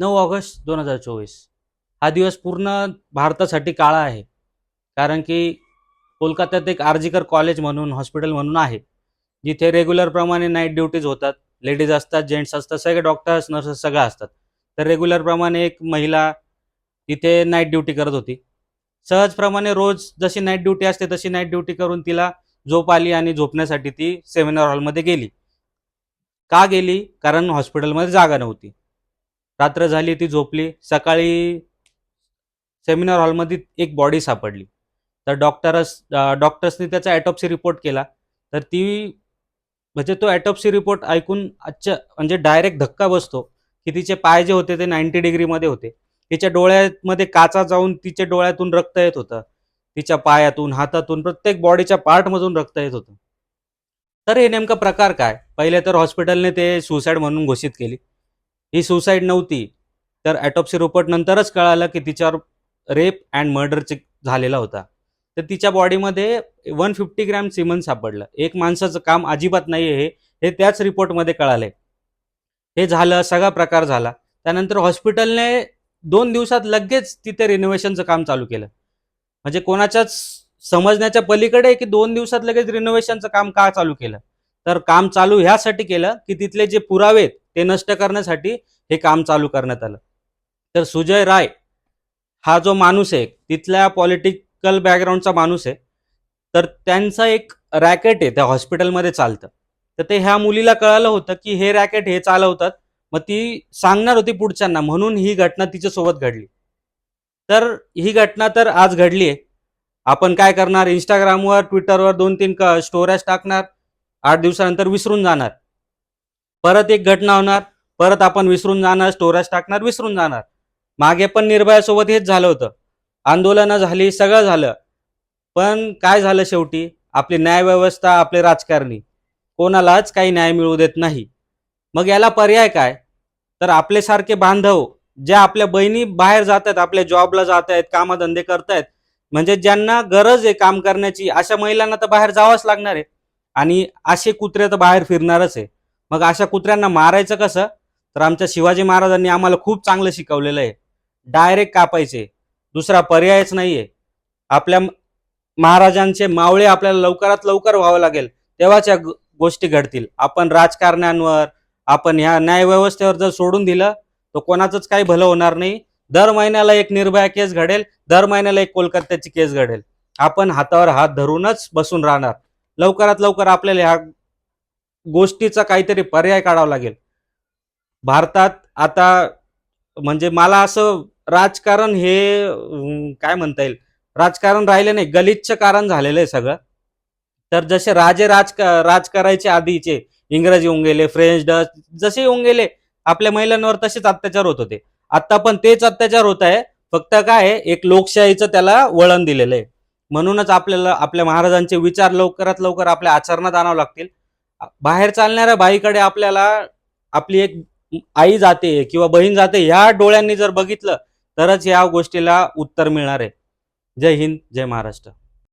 9 August 2024 हा दिवस पूर्ण भारतासाठी काळा आहे. कारण की कोलकात्यात एक आर्जिकर कॉलेज म्हणून हॉस्पिटल म्हणून आहे, जिथे रेग्युलर प्रमाणे नाईट ड्युटीज होतात. लेडीज असतात, जेंट्स असतात, सगळे डॉक्टर्स नर्सेस सगळं असतात. तर रेग्युलर प्रमाणे एक महिला तिथे नाईट ड्युटी करत होती. सहजप्रमाणे रोज जशी नाईट ड्युटी असते तशी नाईट ड्युटी करून तिला झोप आली आणि झोपण्यासाठी ती सेमिनार हॉलमध्ये गेली. का गेली? कारण हॉस्पिटलमध्ये जागा नव्हती. रात्र झाली, ती झोपली. सकाळी सेमिनार हॉलमध्ये एक बॉडी सापडली. तर डॉक्टर्सनी त्याचा ॲटॉप्सी रिपोर्ट केला. तर ती म्हणजे तो ॲटॉप्सी रिपोर्ट ऐकून म्हणजे डायरेक्ट धक्का बसतो, की तिचे पाय जे होते ते 90 डिग्रीमध्ये होते. तिच्या डोळ्यामध्ये काचा जाऊन तिच्या डोळ्यातून रक्त येत होतं. तिच्या पायातून, हातातून, प्रत्येक बॉडीच्या पार्टमधून रक्त येत होतं. तर हे नेमका प्रकार काय? पहिले तर हॉस्पिटलने ते सुसाईड म्हणून घोषित केली. ही सुसाईड नव्हती. तर ॲटॉप्सी रिपोर्ट नंतरच कळालं, की तिच्यावर रेप अँड मर्डरचे झालेला होता. तर तिच्या बॉडीमध्ये 150 ग्रॅम सिमन सापडलं. एक माणसाचं काम अजिबात नाही आहे हे त्याच रिपोर्टमध्ये कळालंय. हे झालं, सगळा प्रकार झाला. त्यानंतर हॉस्पिटलने 2 दिवसात लगेच तिथे रिनोव्हेशनचं काम चालू केलं. म्हणजे कोणाच्याच समजण्याच्या पलीकडे आहे, की 2 दिवसात लगेच रिनोव्हेशनचं काम का चालू केलं? तर काम चालू ह्यासाठी केलं, की तिथले जे पुरावे आहेत ते नष्ट करण्यासाठी हे काम चालू करण्यात आलं. तर सुजय राय हा जो माणूस आहे, तिथल्या पॉलिटिकल बॅकग्राऊंडचा माणूस आहे. तर त्यांचं एक रॅकेट आहे त्या हॉस्पिटलमध्ये चालतं. तर ते ह्या मुलीला कळालं होतं, की हे रॅकेट हे चालवतात. मग ती सांगणार होती पुढच्यांना, म्हणून ही घटना तिच्यासोबत घडली. तर ही घटना तर आज घडली आहे. आपण काय करणार? Instagramवर, Twitterवर 2-3 स्टोऱ्याज टाकणार. 8 दिवसानंतर विसरून जाणार. परत एक घटना होणार, परत आपण विसरून जाणार, स्टोऱ्याज टाकणार, विसरून जाणार. मागे पण निर्भयासोबत हेच झालं होतं. आंदोलनं झाली, सगळं झालं. पण काय झालं शेवटी? आपली न्यायव्यवस्था, आपले राजकारणी कोणालाच काही न्याय मिळू देत नाही. मग याला पर्याय काय? तर आपल्यासारखे बांधव ज्या आपल्या बहिणी बाहेर जात आहेत, आपल्या जॉबला जात आहेत, कामधंदे करतायत, म्हणजे ज्यांना गरज आहे काम करण्याची, अशा महिलांना तर बाहेर जावंच लागणार आहे. आणि असे कुत्रे तर बाहेर फिरणारच आहे. मग अशा कुत्र्यांना मारायचं कसं? तर आमच्या शिवाजी महाराजांनी आम्हाला खूप चांगलं शिकवलेलं आहे. डायरेक्ट कापायचे, दुसरा पर्यायच नाहीये. आपल्या महाराजांचे मावळे आपल्याला लवकरात लवकर व्हावं लागेल, तेव्हाच या गोष्टी घडतील. आपण राजकारण्यांवर, आपण ह्या न्यायव्यवस्थेवर जर सोडून दिलं तर कोणाचंच काही भलं होणार नाही. दर महिन्याला एक निर्भया केस घडेल, दर महिन्याला एक कोलकात्याची केस घडेल. आपण हातावर हात धरूनच बसून राहणार. लवकरात लवकर आपल्याला ह्या गोष्टीचा काहीतरी पर्याय काढावा लागेल. भारतात आता म्हणजे मला असं राजकारण हे काय म्हणता येईल, राजकारण राहिलं नाही, गलिच्छ कारण झालेलं आहे सगळं. तर जसे राजे राज करायचे आधीचे, इंग्रज येऊन गेले, फ्रेंच, डच जसे येऊन गेले, आपल्या महिलांवर तसेच अत्याचार होत होते. आता पण तेच अत्याचार होत आहे. फक्त काय आहे, एक लोकशाहीचं त्याला वळण दिलेलं आहे. म्हणूनच आपल्याला आपल्या महाराजांचे विचार लवकरात लवकर आपल्या आचरणात आणावे लागतील. बाहेर चालणाऱ्या बाईकडे आपल्याला आपली एक आई जाते किंवा बहीण जाते ह्या डोळ्यांनी जर बघितलं तरच या गोष्टीला उत्तर मिळणार आहे. जय हिंद, जय महाराष्ट्र.